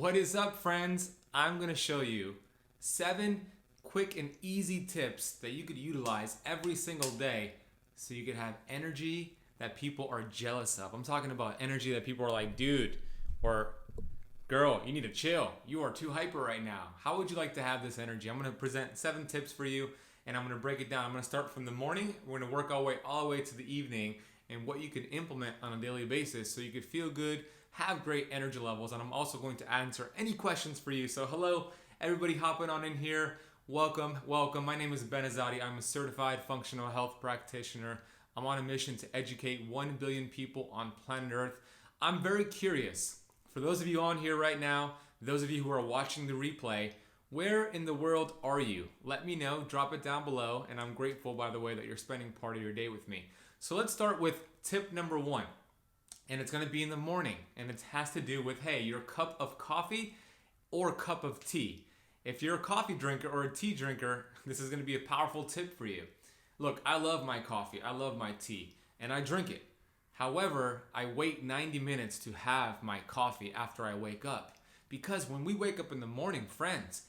What is up, friends? I'm going to show you 7 quick and easy tips that you could utilize every single day so you could have energy that people are jealous of. I'm talking about energy that people are like, dude, or girl, you need to chill. You are too hyper right now. How would you like to have this energy? I'm going to present 7 tips for you, and I'm going to break it down. I'm going to start from the morning. We're going to work all the way to the evening and what you can implement on a daily basis so you could feel good, have great energy levels, and I'm also going to answer any questions for you. So hello, everybody hopping on in here. Welcome. My name is Ben Azadi. I'm a certified functional health practitioner. I'm on a mission to educate 1 billion people on planet Earth. I'm very curious. For those of you on here right now, those of you who are watching the replay, where in the world are you? Let me know, drop it down below, and I'm grateful, by the way, that you're spending part of your day with me. So let's start with tip number 1, and it's gonna be in the morning, and it has to do with, hey, your cup of coffee or cup of tea. If you're a coffee drinker or a tea drinker, this is gonna be a powerful tip for you. Look, I love my coffee, I love my tea, and I drink it. However, I wait 90 minutes to have my coffee after I wake up. Because when we wake up in the morning, friends,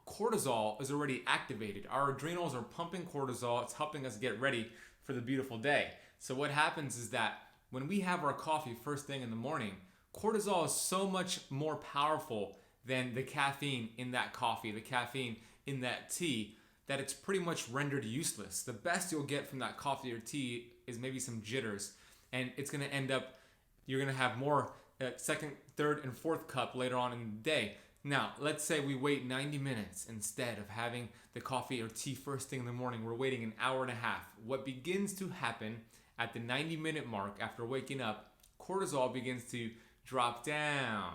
cortisol is already activated. Our adrenals are pumping cortisol. It's helping us get ready for the beautiful day. So what happens is that when we have our coffee first thing in the morning, cortisol is so much more powerful than the caffeine in that coffee, the caffeine in that tea, that it's pretty much rendered useless. The best you'll get from that coffee or tea is maybe some jitters, and it's gonna end up, you're gonna have more second, third, and fourth cup later on in the day. Now, let's say we wait 90 minutes instead of having the coffee or tea first thing in the morning. We're waiting an hour and a half. What begins to happen at the 90-minute mark after waking up, cortisol begins to drop down.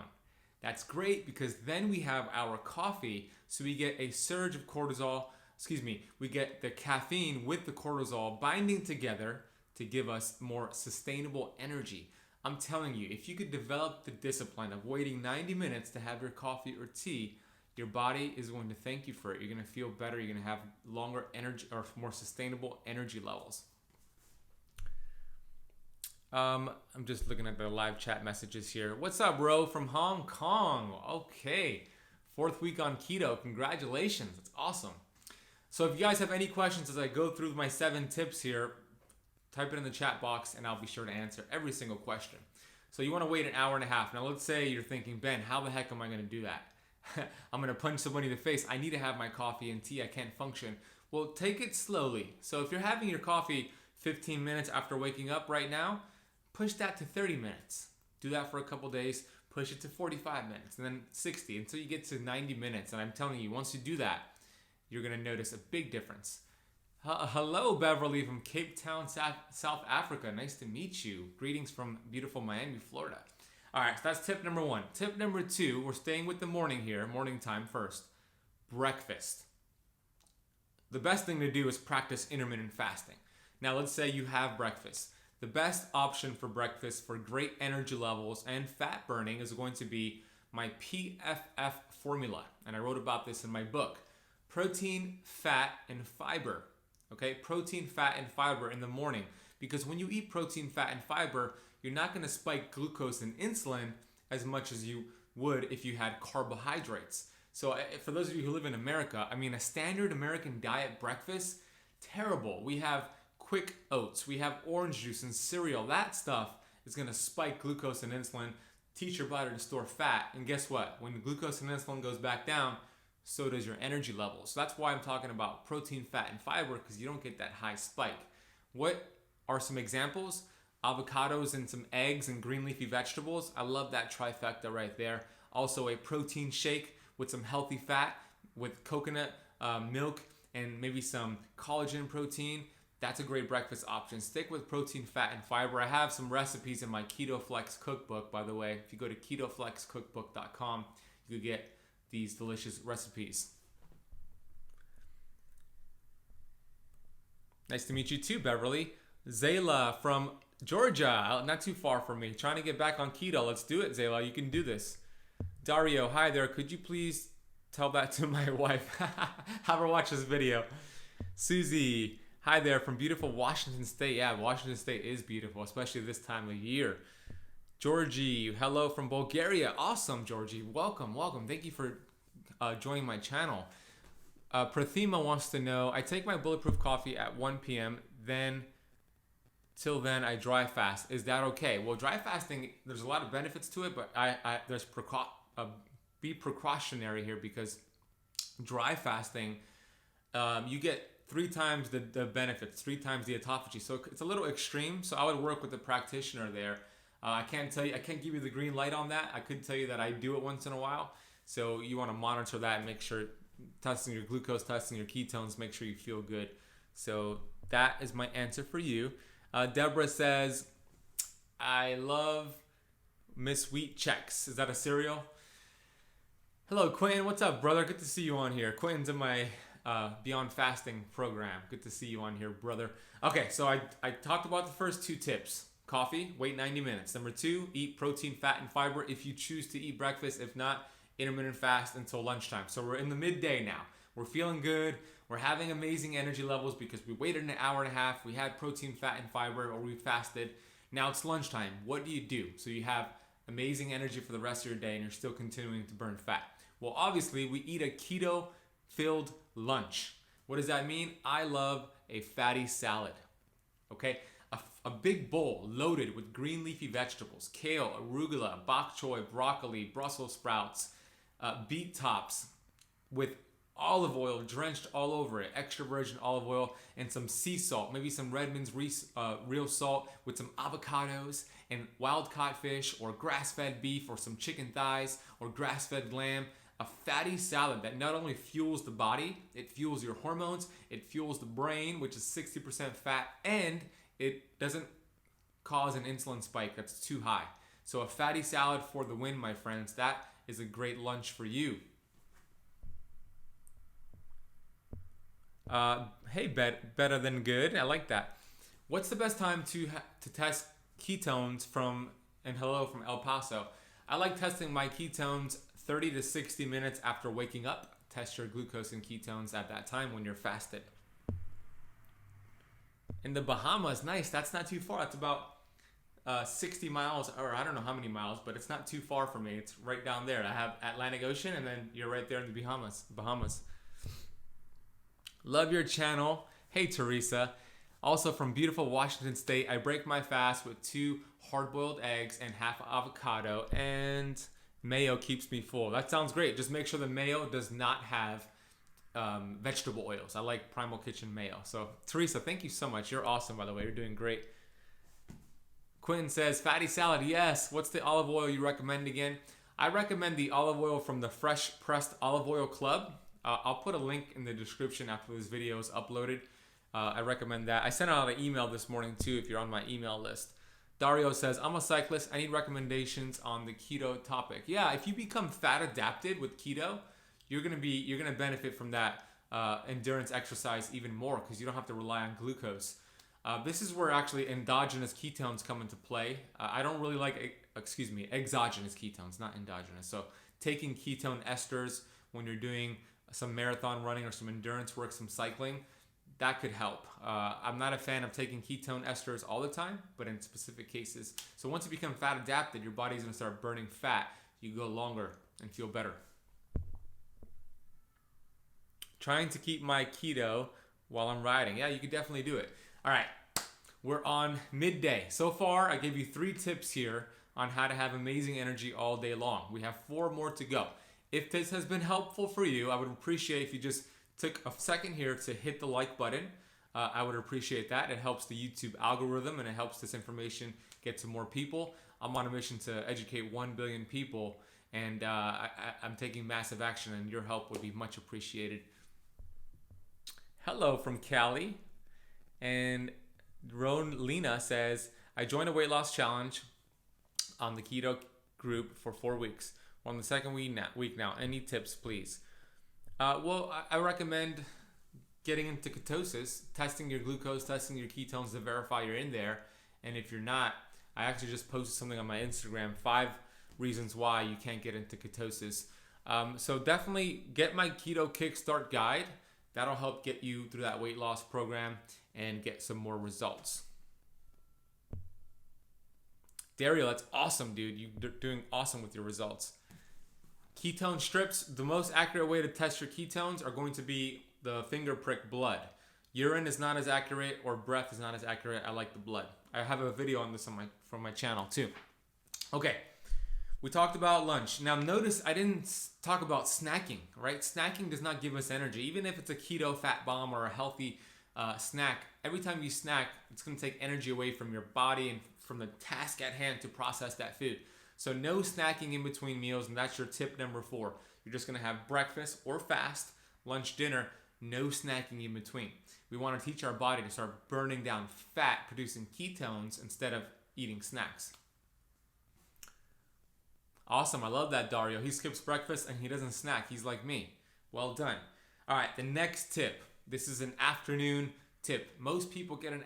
That's great because then we have our coffee, so we get a surge of cortisol, we get the caffeine with the cortisol binding together to give us more sustainable energy. I'm telling you, if you could develop the discipline of waiting 90 minutes to have your coffee or tea, your body is going to thank you for it. You're going to feel better. You're going to have longer energy or more sustainable energy levels. I'm just looking at the live chat messages here. What's up, Ro from Hong Kong? Okay, 4th week on keto. Congratulations. That's awesome. So if you guys have any questions as I go through my 7 tips here, type it in the chat box and I'll be sure to answer every single question. So you want to wait an hour and a half. Now let's say you're thinking, Ben, how the heck am I going to do that? I'm going to punch somebody in the face. I need to have my coffee and tea. I can't function. Well, take it slowly. So if you're having your coffee 15 minutes after waking up right now, push that to 30 minutes. Do that for a couple days. Push it to 45 minutes and then 60 until you get to 90 minutes. And I'm telling you, once you do that, you're going to notice a big difference. Hello, Beverly from Cape Town, South Africa. Nice to meet you. Greetings from beautiful Miami, Florida. All right, so that's tip number 1. Tip number 2, we're staying with the morning here, morning time first. Breakfast. The best thing to do is practice intermittent fasting. Now, let's say you have breakfast. The best option for breakfast for great energy levels and fat burning is going to be my P.F.F formula. And I wrote about this in my book. Protein, fat, and fiber. Okay, protein, fat, and fiber in the morning. Because when you eat protein, fat, and fiber, you're not going to spike glucose and insulin as much as you would if you had carbohydrates. So for those of you who live in America, I mean, a standard American diet breakfast, terrible. We have quick oats, we have orange juice and cereal. That stuff is going to spike glucose and insulin, teach your body to store fat. And guess what? When the glucose and insulin goes back down, so does your energy level. So that's why I'm talking about protein, fat, and fiber, because you don't get that high spike. What are some examples? Avocados and some eggs and green leafy vegetables. I love that trifecta right there. Also a protein shake with some healthy fat, with coconut milk and maybe some collagen protein. That's a great breakfast option. Stick with protein, fat, and fiber. I have some recipes in my Keto Flex cookbook, by the way. If you go to ketoflexcookbook.com, you can get these delicious recipes. Nice to meet you too, Beverly. Zayla from Georgia, not too far from me. Trying to get back on keto. Let's do it, Zayla. You can do this. Dario, hi there. Could you please tell that to my wife? Have her watch this video. Susie, hi there from beautiful Washington State. Yeah, Washington State is beautiful, especially this time of year. Georgie, hello from Bulgaria. Awesome, Georgie. Welcome, welcome. Thank you for joining my channel. Prathima wants to know, I take my bulletproof coffee at 1 p.m. Till then I dry fast. Is that okay? Well, dry fasting, there's a lot of benefits to it, but be precautionary here, because dry fasting, you get 3 times the benefits, 3 times the autophagy. So it's a little extreme. So I would work with the practitioner there. I can't give you the green light on that. I could tell you that I do it once in a while. So you want to monitor that and make sure, testing your glucose, testing your ketones, make sure you feel good. So that is my answer for you. Deborah says, I love Miss Wheat Checks. Is that a cereal? Hello, Quentin. What's up, brother? Good to see you on here. Quentin's in my Beyond Fasting program. Good to see you on here, brother. Okay, so I talked about the first 2 tips. Coffee, wait 90 minutes. Number 2, eat protein, fat, and fiber if you choose to eat breakfast. If not, intermittent fast until lunchtime. So we're in the midday now. We're feeling good. We're having amazing energy levels because we waited an hour and a half. We had protein, fat, and fiber, or we fasted. Now it's lunchtime. What do you do? So you have amazing energy for the rest of your day and you're still continuing to burn fat. Well, obviously, we eat a keto-filled lunch. What does that mean? I love a fatty salad. Okay? A big bowl loaded with green leafy vegetables, kale, arugula, bok choy, broccoli, Brussels sprouts, beet tops with olive oil drenched all over it, extra virgin olive oil, and some sea salt, maybe some Redmond's real salt with some avocados and wild caught fish or grass-fed beef or some chicken thighs or grass-fed lamb. A fatty salad that not only fuels the body, it fuels your hormones, it fuels the brain, which is 60% fat, and it doesn't cause an insulin spike that's too high. So a fatty salad for the win, my friends. That is a great lunch for you. Hey, better than good. I like that. What's the best time to test ketones and hello from El Paso? I like testing my ketones 30 to 60 minutes after waking up. Test your glucose and ketones at that time when you're fasted. In the Bahamas, nice. That's not too far. It's about 60 miles, or I don't know how many miles, but it's not too far from me. It's right down there. I have Atlantic Ocean, and then you're right there in the Bahamas. Love your channel. Hey, Teresa. Also from beautiful Washington State, I break my fast with 2 hard-boiled eggs and half avocado, and mayo keeps me full. That sounds great. Just make sure the mayo does not have vegetable oils. I like Primal Kitchen mayo. So Teresa, thank you so much. You're awesome, by the way. You're doing great. Quinn says, fatty salad, yes. What's the olive oil you recommend again? I recommend the olive oil from the Fresh Pressed Olive Oil Club. I'll put a link in the description after this video is uploaded. I recommend that. I sent out an email this morning too if you're on my email list. Dario says, I'm a cyclist. I need recommendations on the keto topic. Yeah, if you become fat adapted with keto, you're gonna benefit from that endurance exercise even more because you don't have to rely on glucose. This is where actually endogenous ketones come into play. I don't really like, exogenous ketones, not endogenous. So taking ketone esters when you're doing some marathon running or some endurance work, some cycling, that could help. I'm not a fan of taking ketone esters all the time, but in specific cases. So once you become fat adapted, your body's gonna start burning fat. You go longer and feel better. Trying to keep my keto while I'm riding. Yeah, you could definitely do it. All right, we're on midday. So far, I gave you 3 tips here on how to have amazing energy all day long. We have 4 more to go. If this has been helpful for you, I would appreciate if you just took a second here to hit the like button. I would appreciate that. It helps the YouTube algorithm and it helps this information get to more people. I'm on a mission to educate 1 billion people, and I'm taking massive action, and your help would be much appreciated. Hello from Cali. And Lena says, I joined a weight loss challenge on the keto group for 4 weeks. We're on the second week now. Any tips, please? Well, I recommend getting into ketosis, testing your glucose, testing your ketones to verify you're in there. And if you're not, I actually just posted something on my Instagram, 5 reasons why you can't get into ketosis. So definitely get my Keto Kickstart guide. That'll help get you through that weight loss program and get some more results. Dario, that's awesome, dude. You're doing awesome with your results. Ketone strips, the most accurate way to test your ketones are going to be the finger prick blood. Urine is not as accurate, or breath is not as accurate. I like the blood. I have a video on this from my channel too. Okay, we talked about lunch. Now notice I didn't talk about snacking, right? Snacking does not give us energy. Even if it's a keto fat bomb or a healthy snack, every time you snack, it's going to take energy away from your body and from the task at hand to process that food. So no snacking in between meals, and that's your tip number 4. You're just going to have breakfast or fast, lunch, dinner, no snacking in between. We want to teach our body to start burning down fat, producing ketones instead of eating snacks. Awesome, I love that, Dario. He skips breakfast and he doesn't snack. He's like me. Well done. All right, the next tip. This is an afternoon tip. Most people get an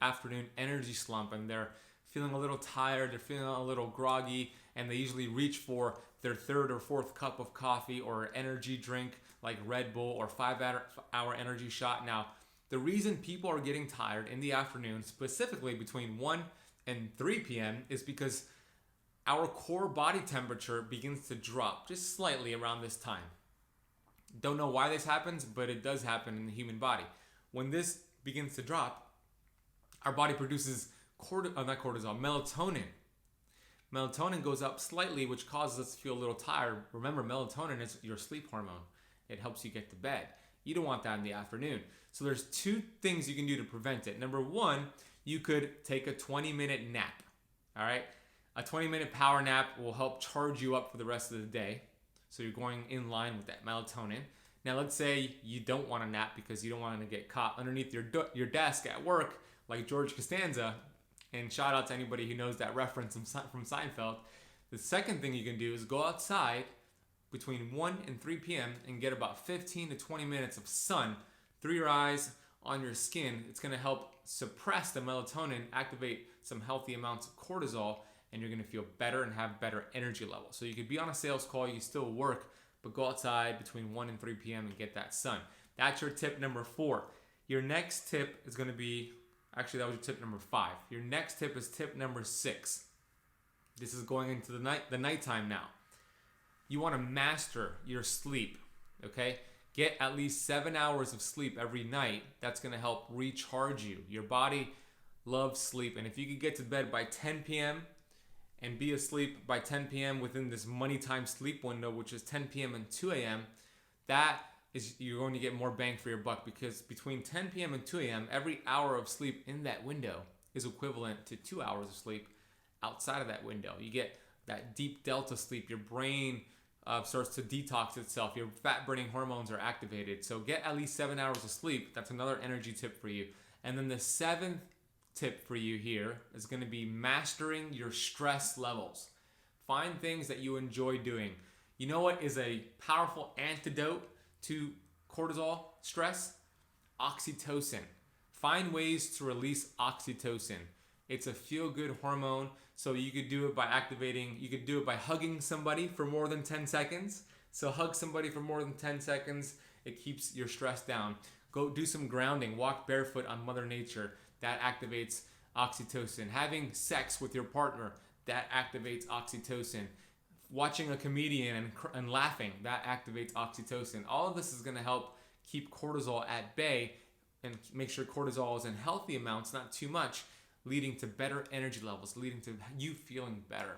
afternoon energy slump and they're feeling a little tired, they're feeling a little groggy, and they usually reach for their 3rd or 4th cup of coffee or energy drink like Red Bull or 5-hour energy shot. Now, the reason people are getting tired in the afternoon, specifically between 1 and 3 p.m., is because our core body temperature begins to drop just slightly around this time. Don't know why this happens, but it does happen in the human body. When this begins to drop, our body produces melatonin. Melatonin goes up slightly, which causes us to feel a little tired. Remember, melatonin is your sleep hormone. It helps you get to bed. You don't want that in the afternoon. So there's 2 things you can do to prevent it. Number 1, you could take a 20-minute nap. All right? A 20-minute power nap will help charge you up for the rest of the day. So you're going in line with that melatonin. Now let's say you don't want to nap because you don't want to get caught underneath your desk at work like George Costanza. And shout out to anybody who knows that reference from Seinfeld. The second thing you can do is go outside between 1 and 3 p.m. and get about 15 to 20 minutes of sun through your eyes, on your skin. It's going to help suppress the melatonin, activate some healthy amounts of cortisol, and you're going to feel better and have better energy levels. So you could be on a sales call, you can still work, but go outside between 1 and 3 p.m. and get that sun. That's your tip number 4. Your next tip is going to be, actually that was your tip number 5. Your next tip is tip number 6. This is going into the nighttime now. You want to master your sleep, okay? Get at least 7 hours of sleep every night. That's going to help recharge you. Your body loves sleep, and if you could get to bed by 10 p.m. and be asleep by 10 p.m. within this money time sleep window, which is 10 p.m. and 2 a.m., you're going to get more bang for your buck, because between 10 p.m. and 2 a.m., every hour of sleep in that window is equivalent to 2 hours of sleep outside of that window. You get that deep delta sleep. Your brain starts to detox itself. Your fat-burning hormones are activated. So get at least 7 hours of sleep. That's another energy tip for you. And then the 7th tip for you here is going to be mastering your stress levels. Find things that you enjoy doing. You know what is a powerful antidote to cortisol stress? Oxytocin. Find ways to release oxytocin. It's a feel-good hormone, so you could do it by hugging somebody for more than 10 seconds. So hug somebody for more than 10 seconds. It keeps your stress down. Go do some grounding. Walk barefoot on Mother Nature. That activates oxytocin. Having sex with your partner, that activates oxytocin. Watching a comedian and laughing, that activates oxytocin. All of this is going to help keep cortisol at bay and make sure cortisol is in healthy amounts, not too much, leading to better energy levels, leading to you feeling better.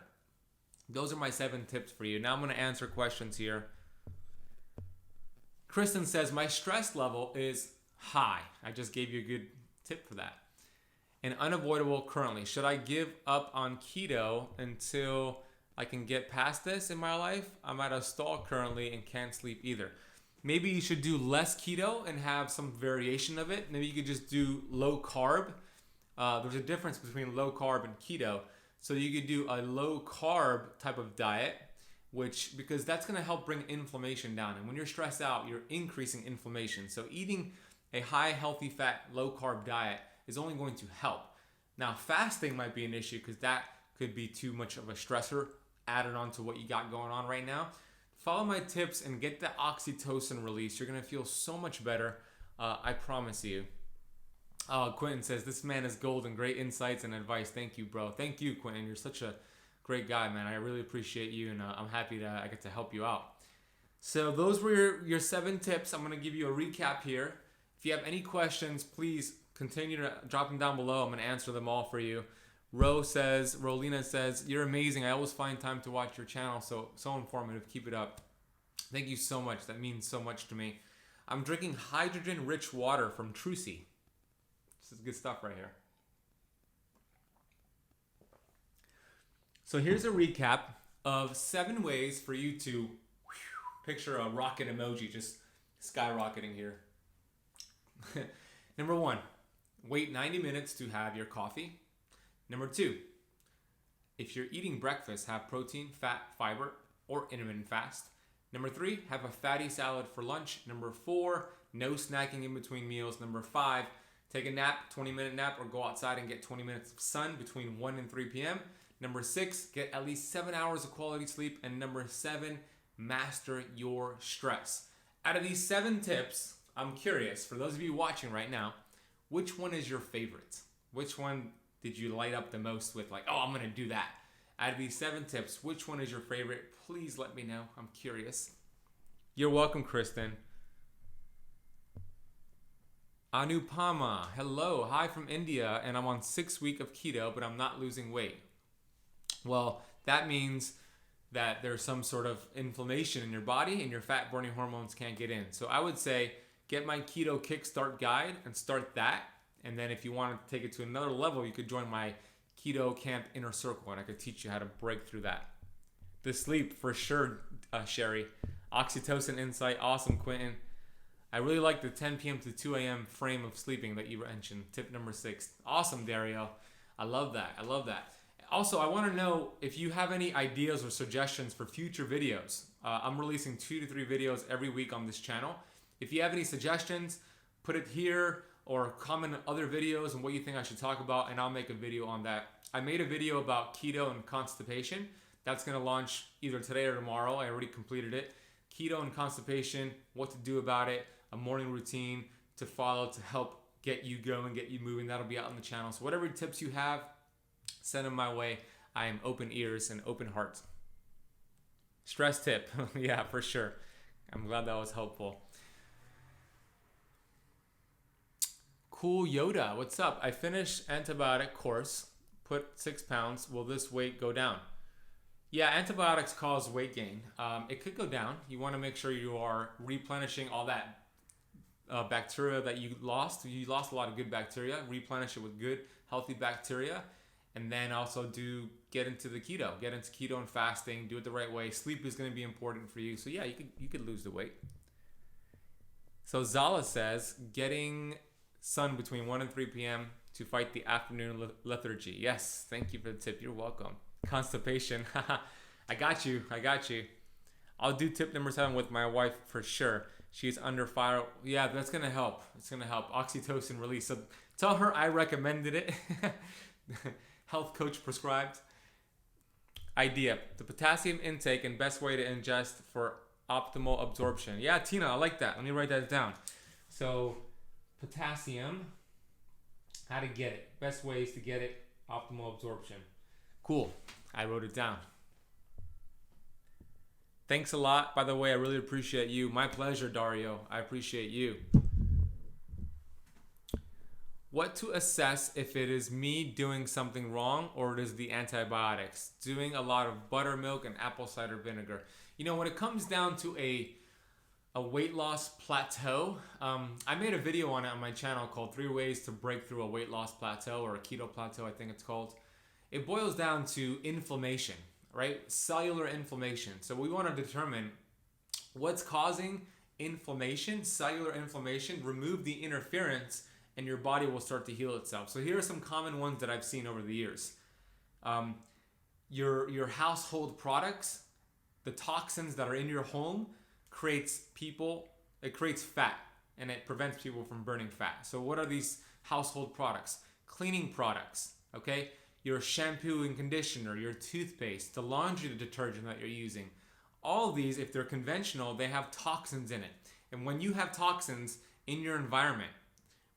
Those are my 7 tips for you. Now I'm going to answer questions here. Kristen says, my stress level is high. I just gave you a good tip for that. And unavoidable currently. Should I give up on keto until I can get past this in my life? I'm at a stall currently and can't sleep either. Maybe you should do less keto and have some variation of it. Maybe you could just do low carb. There's a difference between low carb and keto. So you could do a low carb type of diet, because that's going to help bring inflammation down. And when you're stressed out, you're increasing inflammation. So eating a high healthy fat, low carb diet is only going to help. Now, fasting might be an issue because that could be too much of a stressor added on to what you got going on right now. Follow my tips and get the oxytocin release. You're going to feel so much better. I promise you. Oh, Quentin says, this man is gold and great insights and advice. Thank you, bro. Thank you, Quentin. You're such a great guy, man. I really appreciate you, and I'm happy that I get to help you out. So those were your 7 tips. I'm going to give you a recap here. If you have any questions, please continue to drop them down below. I'm going to answer them all for you. Rolina says, you're amazing. I always find time to watch your channel. So informative. Keep it up. Thank you so much. That means so much to me. I'm drinking hydrogen-rich water from Trucy. This is good stuff right here. So here's a recap of 7 ways for you to picture a rocket emoji just skyrocketing here. Number 1, wait 90 minutes to have your coffee. Number 2, if you're eating breakfast, have protein, fat, fiber, or intermittent fast. Number 3, have a fatty salad for lunch. Number 4, no snacking in between meals. Number 5, take a nap, 20-minute nap, or go outside and get 20 minutes of sun between 1 and 3 p.m. Number 6, get at least 7 hours of quality sleep. And number 7, master your stress. Out of these 7 tips, I'm curious, for those of you watching right now, which one is your favorite? Which one did you light up the most with, like, oh, I'm going to do that? Out of these 7 tips, which one is your favorite? Please let me know. I'm curious. You're welcome, Kristen. Anupama, hello. Hi from India, and I'm on 6th week of keto, but I'm not losing weight. Well, that means that there's some sort of inflammation in your body and your fat burning hormones can't get in. So I would say get my keto kickstart guide and start that. And then if you want to take it to another level, you could join my keto camp inner circle and I could teach you how to break through that. The sleep for sure, Sherry. Oxytocin insight, awesome, Quentin. I really like the 10 p.m. to 2 a.m. frame of sleeping that you mentioned. Tip number 6. Awesome, Dario. I love that. I love that. Also, I want to know if you have any ideas or suggestions for future videos. I'm releasing 2 to 3 videos every week on this channel. If you have any suggestions, put it here or comment on other videos and what you think I should talk about, and I'll make a video on that. I made a video about keto and constipation. That's going to launch either today or tomorrow. I already completed it. Keto and constipation, what to do about it, a morning routine to follow to help get you going, get you moving. That'll be out on the channel. So whatever tips you have, send them my way. I am open ears and open heart. Stress tip. Yeah, for sure. I'm glad that was helpful. Cool Yoda, what's up? I finished antibiotic course, put 6 pounds. Will this weight go down? Yeah, antibiotics cause weight gain. It could go down. You want to make sure you are replenishing all that bacteria that you lost. You lost a lot of good bacteria. Replenish it with good, healthy bacteria. And then also get into the keto. Get into keto and fasting. Do it the right way. Sleep is going to be important for you. So yeah, you could lose the weight. So Zala says, getting sun between 1 and 3 p.m. to fight the afternoon lethargy. Yes, thank you for the tip. You're welcome. Constipation. I got you. I'll do tip number 7 with my wife for sure. She's under fire. Yeah, that's going to help. It's going to help. Oxytocin release. So tell her I recommended it. Health coach prescribed. Idea. The potassium intake and best way to ingest for optimal absorption. Yeah, Tina, I like that. Let me write that down. So potassium, how to get it. Best ways to get it, optimal absorption. Cool. I wrote it down. Thanks a lot. By the way, I really appreciate you. My pleasure, Dario. I appreciate you. What to assess if it is me doing something wrong or it is the antibiotics? Doing a lot of buttermilk and apple cider vinegar. You know, when it comes down to a weight loss plateau, I made a video on it on my channel called 3 Ways to Break Through a Weight Loss Plateau, or a Keto Plateau, I think it's called. It boils down to inflammation, right? Cellular inflammation. So we want to determine what's causing inflammation, cellular inflammation, remove the interference, and your body will start to heal itself. So here are some common ones that I've seen over the years. Your household products, the toxins that are in your home creates fat, and it prevents people from burning fat. So what are these household products? Cleaning products, okay? Your shampoo and conditioner, your toothpaste, the laundry detergent that you're using. All of these, if they're conventional, they have toxins in it. And when you have toxins in your environment,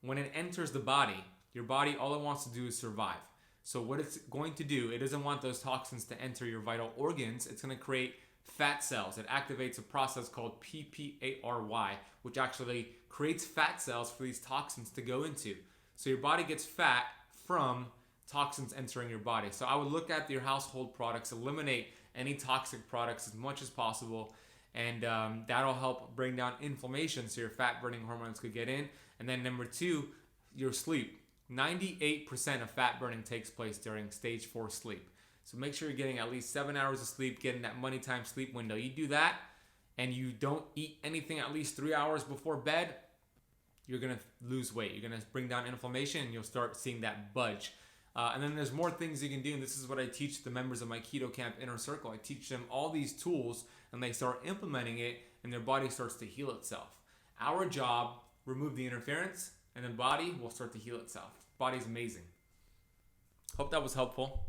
when it enters the body, your body, all it wants to do is survive. So what it's going to do, it doesn't want those toxins to enter your vital organs. It's going to create fat cells. It activates a process called PPARY, which actually creates fat cells for these toxins to go into. So your body gets fat from toxins entering your body. So I would look at your household products, eliminate any toxic products as much as possible, and that'll help bring down inflammation so your fat burning hormones could get in. And then number two, your sleep. 98% of fat burning takes place during stage 4 sleep. So make sure you're getting at least 7 hours of sleep, getting that money time sleep window. You do that and you don't eat anything at least 3 hours before bed, you're going to lose weight. You're going to bring down inflammation and you'll start seeing that budge. And then there's more things you can do, and this is what I teach the members of my Keto Camp Inner Circle. I teach them all these tools and they start implementing it and their body starts to heal itself. Our job, remove the interference, and then body will start to heal itself. Body's amazing. Hope that was helpful.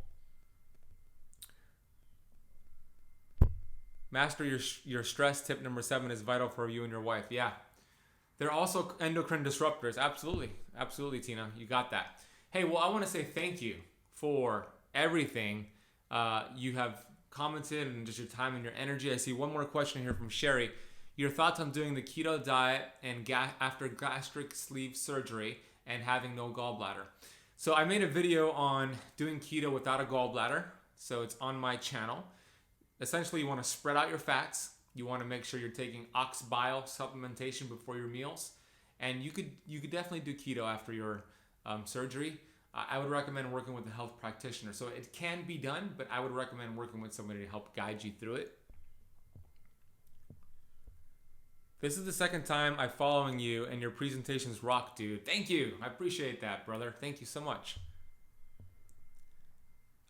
Master your stress. Tip number 7 is vital for you and your wife. Yeah. They're also endocrine disruptors. Absolutely. Absolutely, Tina. You got that. Hey, well, I want to say thank you for everything you have commented and just your time and your energy. I see one more question here from Sherry. Your thoughts on doing the keto diet and after gastric sleeve surgery and having no gallbladder. So I made a video on doing keto without a gallbladder. So it's on my channel. Essentially, you want to spread out your fats. You want to make sure you're taking ox bile supplementation before your meals. And you could definitely do keto after your surgery. I would recommend working with a health practitioner. So it can be done, but I would recommend working with somebody to help guide you through it. This is the second time I'm following you and your presentations rock, dude. Thank you. I appreciate that, brother. Thank you so much.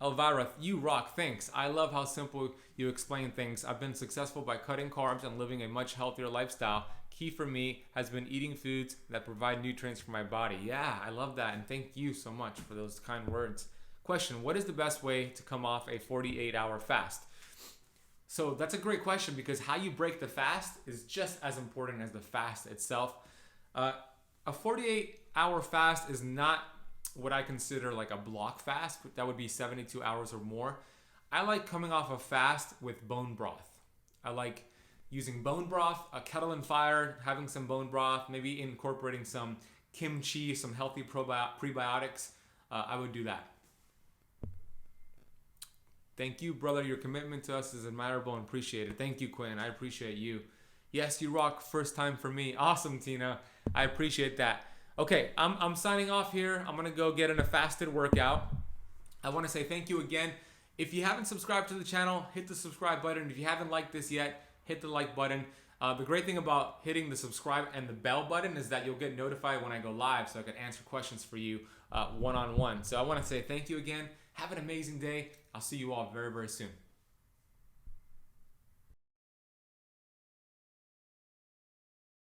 Elvira, you rock. Thanks. I love how simple you explain things. I've been successful by cutting carbs and living a much healthier lifestyle. Key for me has been eating foods that provide nutrients for my body. Yeah, I love that. And thank you so much for those kind words. Question, what is the best way to come off a 48-hour fast? So that's a great question because how you break the fast is just as important as the fast itself. A 48-hour fast is not what I consider like a block fast. That would be 72 hours or more. I like coming off a fast with bone broth. I like using bone broth, a kettle and fire, having some bone broth, maybe incorporating some kimchi, some healthy prebiotics. I would do that. Thank you, brother. Your commitment to us is admirable and appreciated. Thank you, Quinn. I appreciate you. Yes, you rock. First time for me. Awesome, Tina. I appreciate that. Okay, I'm signing off here. I'm going to go get in a fasted workout. I want to say thank you again. If you haven't subscribed to the channel, hit the subscribe button. If you haven't liked this yet, hit the like button. The great thing about hitting the subscribe and the bell button is that you'll get notified when I go live so I can answer questions for you one-on-one. So I want to say thank you again. Have an amazing day. I'll see you all very, very soon.